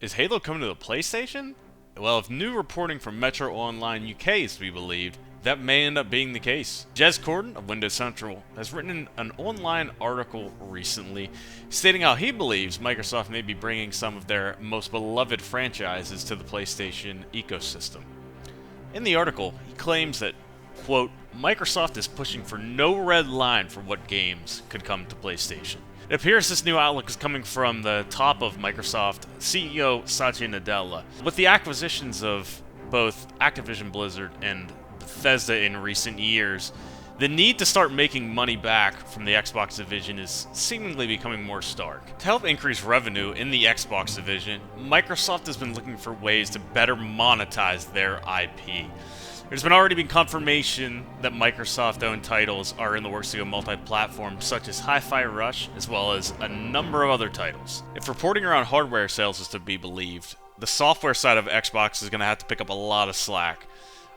Is Halo coming to the PlayStation? Well, if new reporting from Metro Online UK is to be believed, that may end up being the case. Jez Corden of Windows Central has written an online article recently stating how he believes Microsoft may be bringing some of their most beloved franchises to the PlayStation ecosystem. In the article, he claims that, quote, Microsoft is pushing for no red line for what games could come to PlayStation. It appears this new outlook is coming from the top of Microsoft CEO Satya Nadella. With the acquisitions of both Activision Blizzard and Bethesda in recent years, the need to start making money back from the Xbox division is seemingly becoming more stark. To help increase revenue in the Xbox division, Microsoft has been looking for ways to better monetize their IP. There's already been confirmation that Microsoft-owned titles are in the works to go multi-platform, such as Hi-Fi Rush, as well as a number of other titles. If reporting around hardware sales is to be believed, the software side of Xbox is going to have to pick up a lot of slack.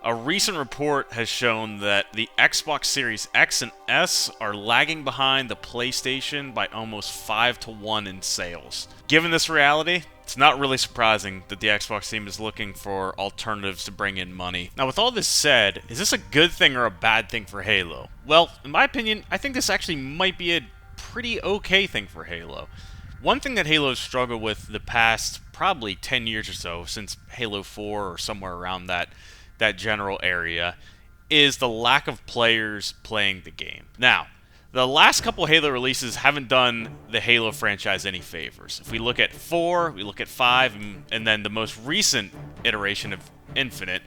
A recent report has shown that the Xbox Series X and S are lagging behind the PlayStation by almost 5-1 in sales. Given this reality, it's not really surprising that the Xbox team is looking for alternatives to bring in money. Now, with all this said, is this a good thing or a bad thing for Halo? Well, in my opinion, I think this actually might be a pretty okay thing for Halo. One thing that Halo's struggled with the past probably 10 years or so, since Halo 4 or somewhere around that general area, is the lack of players playing the game. Now, the last couple Halo releases haven't done the Halo franchise any favors. If we look at 4, we look at 5, and then the most recent iteration of Infinite,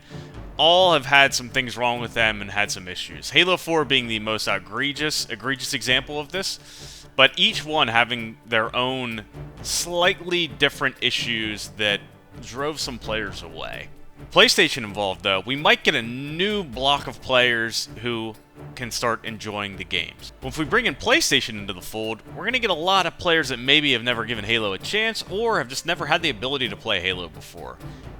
all have had some things wrong with them and had some issues. Halo 4 being the most egregious example of this, but each one having their own slightly different issues that drove some players away. PlayStation involved, though, we might get a new block of players who can start enjoying the games. Well, if we bring in PlayStation into the fold, we're going to get a lot of players that maybe have never given Halo a chance or have just never had the ability to play Halo before.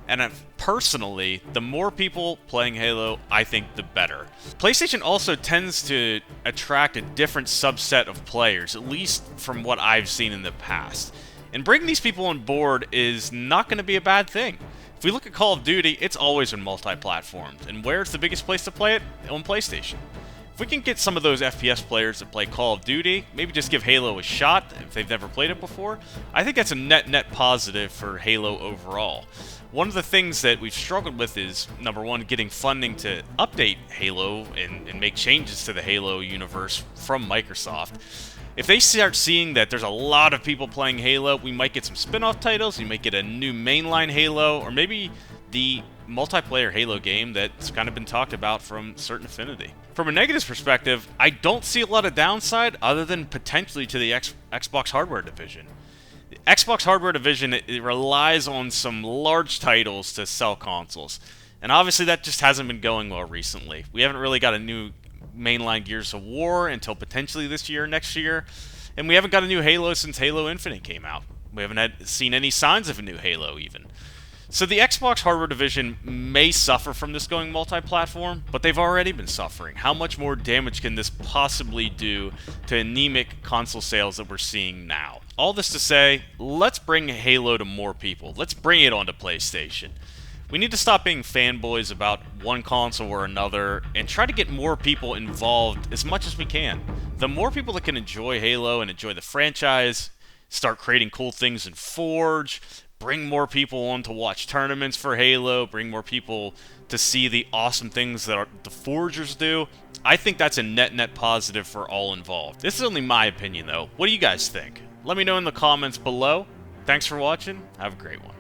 And personally, the more people playing Halo, I think the better. PlayStation also tends to attract a different subset of players, at least from what I've seen in the past. And bringing these people on board is not going to be a bad thing. If we look at Call of Duty, it's always been multi-platformed, and where's the biggest place to play it? On PlayStation. If we can get some of those FPS players that play Call of Duty, maybe just give Halo a shot if they've never played it before, I think that's a net positive for Halo overall. One of the things that we've struggled with is, number one, getting funding to update Halo and make changes to the Halo universe from Microsoft. If they start seeing that there's a lot of people playing Halo, we might get some spin-off titles, we might get a new mainline Halo, or maybe the multiplayer Halo game that's kind of been talked about from certain affinity. From a negatives perspective, I don't see a lot of downside other than potentially to the Xbox hardware division. The Xbox hardware division, it relies on some large titles to sell consoles, and obviously that just hasn't been going well recently. We haven't really got a new mainline Gears of War until potentially this year, next year, and we haven't got a new Halo since Halo Infinite came out. We haven't seen any signs of a new Halo even. So the Xbox hardware division may suffer from this going multi-platform, but they've already been suffering. How much more damage can this possibly do to anemic console sales that we're seeing now? All this to say, let's bring Halo to more people. Let's bring it onto PlayStation. We need to stop being fanboys about one console or another and try to get more people involved as much as we can. The more people that can enjoy Halo and enjoy the franchise, start creating cool things in Forge, bring more people on to watch tournaments for Halo, bring more people to see the awesome things that the Forgers do, I think that's a net positive for all involved. This is only my opinion though. What do you guys think? Let me know in the comments below. Thanks for watching. Have a great one.